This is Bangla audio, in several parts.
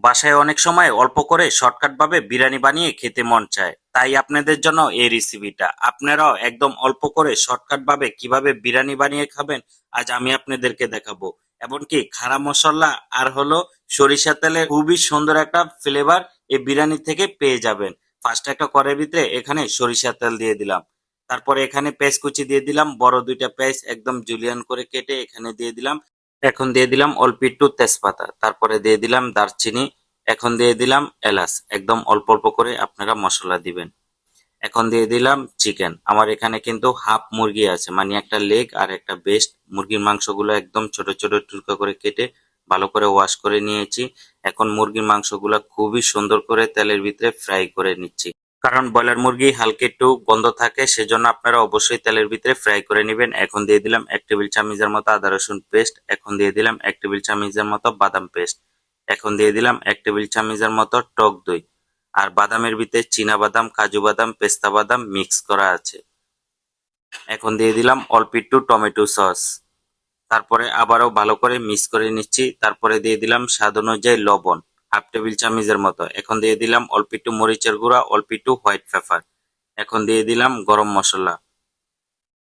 বাসায় অনেক সময় অল্প করে শর্টকাট ভাবে বিরিয়ানি বানিয়ে খেতে মন চায়, তাই আপনাদের জন্য এই রেসিপিটা। আপনারাও একদম অল্প করে শর্টকাট ভাবে কিভাবে বিরিয়ানি বানিয়ে খাবেন আজ আমি আপনাদেরকে দেখাবো। এমনকি খাড়া মশলা আর হলো সরিষা তেলের খুবই সুন্দর একটা ফ্লেভার এই বিরিয়ানি থেকে পেয়ে যাবেন। ফার্স্ট একটা কড়াইয়ের ভিতরে এখানে সরিষা তেল দিয়ে দিলাম, তারপরে এখানে পেঁয়াজ কুচি দিয়ে দিলাম, বড় দুইটা পেঁয়াজ একদম জুলিয়ান করে কেটে এখানে দিয়ে দিলাম। এখন দিয়ে দিলাম অল্প একটু তেজপাতা, তারপরে দিয়ে দিলাম দারচিনি, এখন দিয়ে দিলাম এলাচ। একদম অল্প অল্প করে আপনারা মশলা দিবেন। এখন দিয়ে দিলাম চিকেন। আমার এখানে কিন্তু হাফ মুরগি আছে, মানে একটা লেগ আর একটা বেস্ট। মুরগির মাংসগুলো একদম ছোট ছোট টুকরো করে কেটে ভালো করে ওয়াশ করে নিয়েছি। এখন মুরগির মাংসগুলো খুবই সুন্দর করে তেলের ভিতরে ফ্রাই করে নিচ্ছি, কারণ ব্রয়লার মুরগি হালকা একটু গন্ধ থাকে, সেজন্য আপনারা অবশ্যই তেলের ভিতরে ফ্রাই করে নেবেন। এখন দিয়ে দিলাম 1 টেবিল চামচের মতো আদা রসুন পেস্ট, এখন দিয়ে দিলাম 1 টেবিল চামচের মতো বাদাম পেস্ট, এখন দিয়ে দিলাম 1 টেবিল চামচের মতো টক দই। আর বাদামের ভিতরে চীনা বাদাম, কাজু বাদাম, পেস্তা বাদাম মিক্স করা আছে। এখন দিয়ে দিলাম অল্প একটু টমেটো সস, তারপরে আবারও ভালো করে মিক্স করে নিচ্ছি। তারপরে দিয়ে দিলাম স্বাদ অনুযায়ী লবণ, হাফ টেবিল চামচের মতো। এখন দিয়ে দিলাম অল্প একটু মরিচের গুঁড়া, অল্প একটু হোয়াইট পেপার। এখন দিয়ে দিলাম গরম মশলা,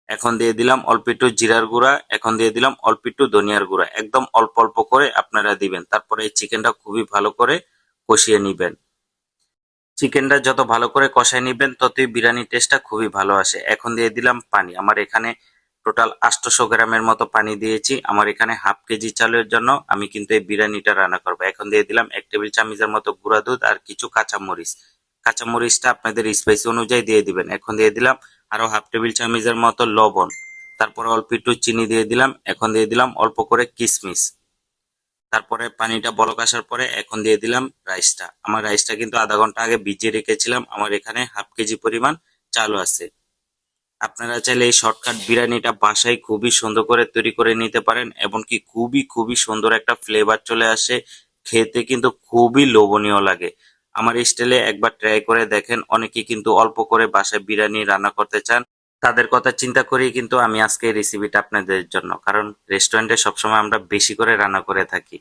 এখন দিয়ে দিলাম অল্প একটু জিরার গুঁড়া, এখন দিয়ে দিলাম অল্প একটু ধনিয়ার গুঁড়া। একদম অল্প অল্প করে আপনারা দিবেন। তারপরে এই চিকেনটা খুবই ভালো করে কষিয়ে নিবেন। চিকেনটা যত ভালো করে কষায় নিবেন ততই বিরিয়ানির টেস্টটা খুবই ভালো আসে। এখন দিয়ে দিলাম পানি। আমার এখানে টোটাল 800 গ্রামের মতো পানি দিয়েছি। আমার এখানে হাফ কেজি চালের জন্য আমি কিন্তু এই বিরিয়ানিটা রান্না করবো। এখন দিয়ে দিলাম 1 টেবিল চামচের মতো গুঁড়া দুধ আর কিছু কাঁচামরিচ। কাঁচামরিচটা আপনাদের স্পাইসি অনুযায়ী দিয়ে দিবেন। এখন দিয়ে দিলাম আরো হাফ টেবিল চামচের মতো লবণ, তারপরে অল্প একটু চিনি দিয়ে দিলাম। এখন দিয়ে দিলাম অল্প করে কিশমিশ। তারপরে পানিটা বলক আসার পরে এখন দিয়ে দিলাম রাইসটা। আমার রাইসটা কিন্তু আধা ঘন্টা আগে ভিজিয়ে রেখেছিলাম। আমার এখানে হাফ কেজি পরিমাণ চালও আছে। আপনারা চাইলে এই শর্টকাট বিরিয়ানিটা বাসায় খুবই সুন্দর করে তৈরি করে নিতে পারেন, এমনকি খুবই খুবই সুন্দর একটা ফ্লেভার চলে আসে। খেতে কিন্তু খুবই লোভনীয় লাগে। আমার স্টাইলে একবার ট্রাই করে দেখেন। অনেকে কিন্তু অল্প করে বাসায় বিরিয়ানি রান্না করতে চান, তাদের কথা চিন্তা করেই কিন্তু আমি আজকে এই রেসিপিটা আপনাদের জন্য, কারণ রেস্টুরেন্টে সবসময় আমরা বেশি করে রান্না করে থাকি।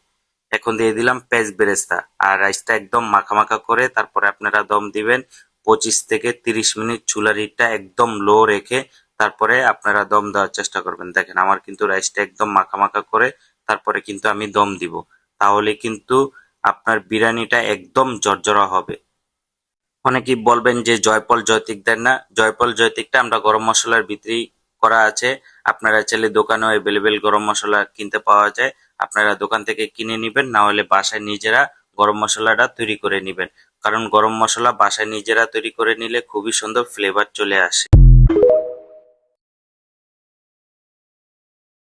এখন দিয়ে দিলাম পেঁয়াজ বেরেস্তা আর রাইসটা একদম মাখা মাখা করে তারপরে আপনারা দম দিবেন। 25 থেকে 30 মিনিট চুলার হিটটা একদম লো রেখে তারপরে আপনারা দম দেওয়ার চেষ্টা করবেন। দেখেন আমার কিন্তু রাইসটা একদম মাখা মাখা করে তারপরে কিন্তু আমি দম দিব। তাহলে কিন্তু আপনার বিরিয়ানিটা একদম জর্জরা হবে। অনেকেই বলবেন যে জয়পল জয়তিক দেন না। জয়পল জয়তিকটা আমরা গরম মশলার ভিতরেই করা আছে। আপনারা চাইলে দোকানেও অ্যাভেলেবেল গরম মশলা কিনতে পাওয়া যায়। আপনারা দোকান থেকে কিনে নিবেন, না হলে বাসায় নিজেরা গরম মশলাটা তৈরি করে নিবেন। কারণ গরম মশলা বাসায় নিজেরা তৈরি করে নিলে খুবই সুন্দর ফ্লেভার চলে আসে।